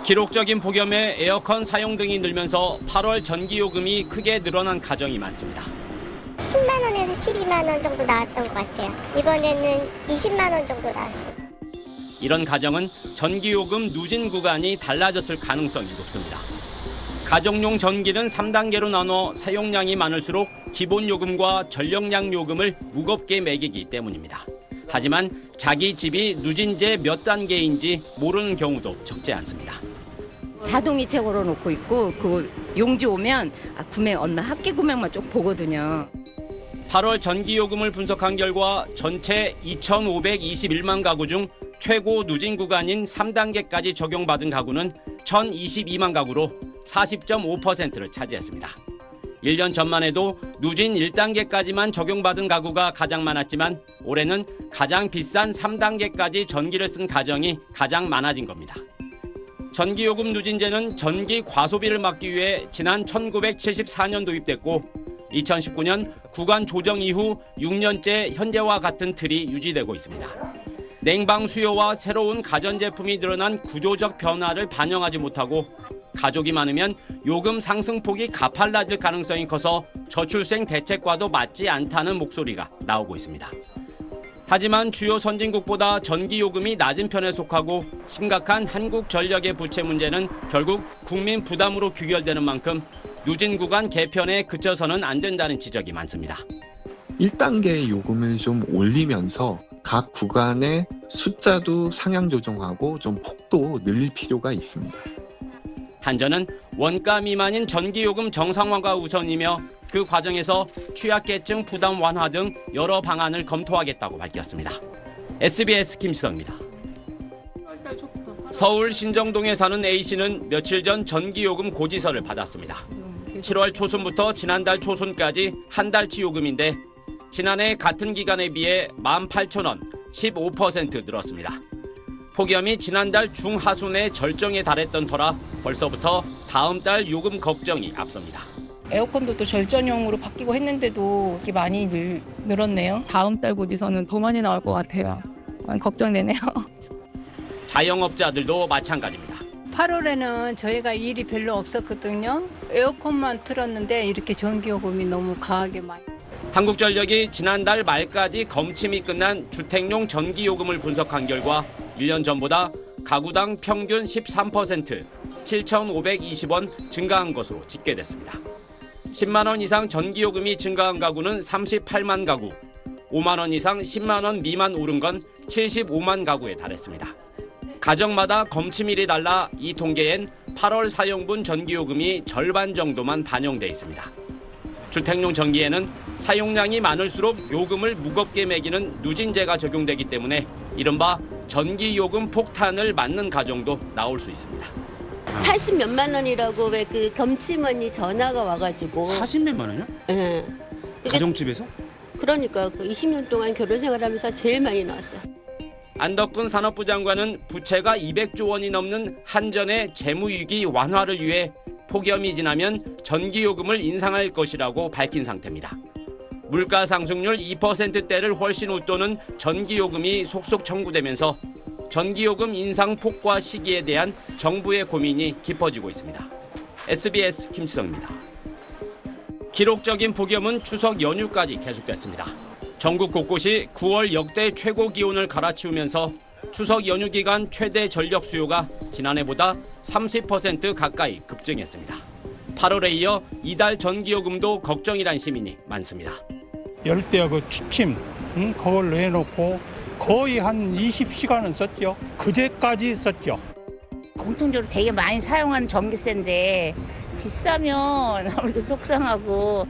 기록적인 폭염에 에어컨 사용 등이 늘면서 8월 전기요금이 크게 늘어난 가정이 많습니다. 10만 원에서 12만 원 정도 나왔던 것 같아요. 이번에는 20만 원 정도 나왔습니다. 이런 가정은 전기요금 누진 구간이 달라졌을 가능성이 높습니다. 가정용 전기는 3단계로 나눠 사용량이 많을수록 기본요금과 전력량 요금을 무겁게 매기기 때문입니다. 하지만 자기 집이 누진제 몇 단계인지 모르는 경우도 적지 않습니다. 자동이체 걸어놓고 있고 그 용지 오면 구매 얼마 합계 금액만 쭉 보거든요. 8월 전기요금을 분석한 결과 전체 2,521만 가구 중 최고 누진 구간인 3단계까지 적용받은 가구는 1,022만 가구로 40.5%를 차지했습니다. 1년 전만 해도 누진 1단계까지만 적용받은 가구가 가장 많았지만 올해는 가장 비싼 3단계까지 전기를 쓴 가정이 가장 많아진 겁니다. 전기요금 누진제는 전기 과소비를 막기 위해 지난 1974년 도입됐고 2019년 구간 조정 이후 6년째 현재와 같은 틀이 유지되고 있습니다. 냉방 수요와 새로운 가전제품이 늘어난 구조적 변화를 반영하지 못하고 가족이 많으면 요금 상승폭이 가팔라질 가능성이 커서 저출생 대책과도 맞지 않다는 목소리가 나오고 있습니다. 하지만 주요 선진국보다 전기요금이 낮은 편에 속하고 심각한 한국전력의 부채 문제는 결국 국민 부담으로 귀결되는 만큼 누진 구간 개편에 그쳐서는 안 된다는 지적이 많습니다. 1단계 요금을 좀 올리면서 각 구간의 숫자도 상향 조정하고 좀 폭도 늘릴 필요가 있습니다. 한전은 원가 미만인 전기요금 정상화가 우선이며 그 과정에서 취약계층 부담 완화 등 여러 방안을 검토하겠다고 밝혔습니다. SBS 김수성입니다. 서울 신정동에 사는 A씨는 며칠 전 전기요금 고지서를 받았습니다. 7월 초순부터 지난달 초순까지 한 달치 요금인데 지난해 같은 기간에 비해 18,000원, 15% 늘었습니다. 폭염이 지난달 중하순에 절정에 달했던 터라 벌써부터 다음 달 요금 걱정이 앞섭니다. 에어컨도 또 절전형으로 바뀌고 했는데도 이게 많이 늘었네요. 다음 달 고지서는 더 많이 나올 것 같아요. 많이 걱정되네요. 자영업자들도 마찬가지입니다. 8월에는 저희가 일이 별로 없었거든요. 에어컨만 틀었는데 이렇게 전기요금이 너무 과하게 많이. 한국전력이 지난달 말까지 검침이 끝난 주택용 전기요금을 분석한 결과 1년 전보다 가구당 평균 13%, 7,520원 증가한 것으로 집계됐습니다. 10만 원 이상 전기요금이 증가한 가구는 38만 가구, 5만 원 이상 10만 원 미만 오른 건 75만 가구에 달했습니다. 가정마다 검침일이 달라 이 통계엔 8월 사용분 전기요금이 절반 정도만 반영돼 있습니다. 주택용 전기에는 사용량이 많을수록 요금을 무겁게 매기는 누진제가 적용되기 때문에 이른바 전기요금 폭탄을 맞는 가정도 나올 수 있습니다. 40 몇만 원이라고 왜 그 겸침원이 전화가 와가지고 40몇만 원이요? 예. 가정집에서? 그러니까 그 20년 동안 결혼 생활하면서 제일 많이 나왔어요. 안덕근 산업부 장관은 부채가 200조 원이 넘는 한전의 재무위기 완화를 위해 폭염이 지나면 전기요금을 인상할 것이라고 밝힌 상태입니다. 물가 상승률 2%대를 훨씬 웃도는 전기요금이 속속 청구되면서 전기요금 인상 폭과 시기에 대한 정부의 고민이 깊어지고 있습니다. SBS 김치성입니다. 기록적인 폭염은 추석 연휴까지 계속됐습니다. 전국 곳곳이 9월 역대 최고 기온을 갈아치우면서 추석 연휴 기간 최대 전력 수요가 지난해보다 30% 가까이 급증했습니다. 8월에 이어 이달 전기요금도 걱정이란 시민이 많습니다. 열대 그 취침 그걸로 해놓고 거의 한 20시간은 썼죠. 그제까지 썼죠. 공통적으로 되게 많이 사용하는 전기세인데 비싸면 아무래도 속상하고.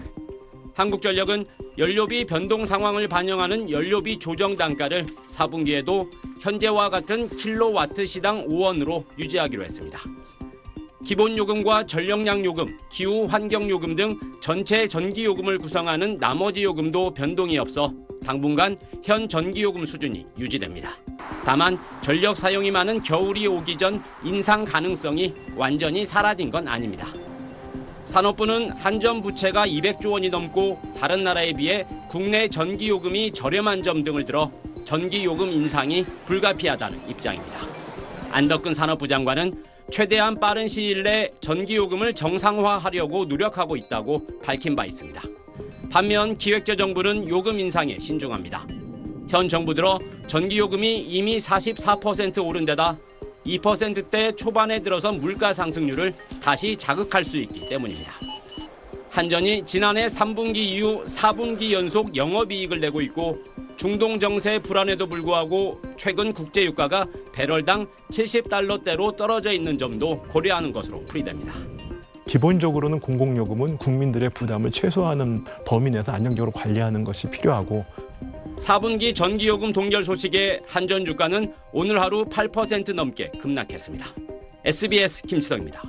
한국전력은 연료비 변동 상황을 반영하는 연료비 조정 단가를 4분기에도 현재와 같은 킬로와트 시당 5원으로 유지하기로 했습니다. 기본요금과 전력량 요금, 기후환경요금 등 전체 전기요금을 구성하는 나머지 요금도 변동이 없어 당분간 현 전기요금 수준이 유지됩니다. 다만 전력 사용이 많은 겨울이 오기 전 인상 가능성이 완전히 사라진 건 아닙니다. 산업부는 한전 부채가 200조 원이 넘고 다른 나라에 비해 국내 전기요금이 저렴한 점 등을 들어 전기요금 인상이 불가피하다는 입장입니다. 안덕근 산업부 장관은 최대한 빠른 시일 내 전기요금을 정상화하려고 노력하고 있다고 밝힌 바 있습니다. 반면 기획재정부는 요금 인상에 신중합니다. 현 정부 들어 전기요금이 이미 44% 오른 데다 2%대 초반에 들어선 물가 상승률을 다시 자극할 수 있기 때문입니다. 한전이 지난해 3분기 이후 4분기 연속 영업이익을 내고 있고 중동 정세 불안에도 불구하고 최근 국제유가가 배럴당 70달러대로 떨어져 있는 점도 고려하는 것으로 풀이됩니다. 기본적으로는 공공요금은 국민들의 부담을 최소화하는 범위 내에서 안정적으로 관리하는 것이 필요하고 4분기 전기요금 동결 소식에 한전 주가는 오늘 하루 8% 넘게 급락했습니다. SBS 김치덕입니다.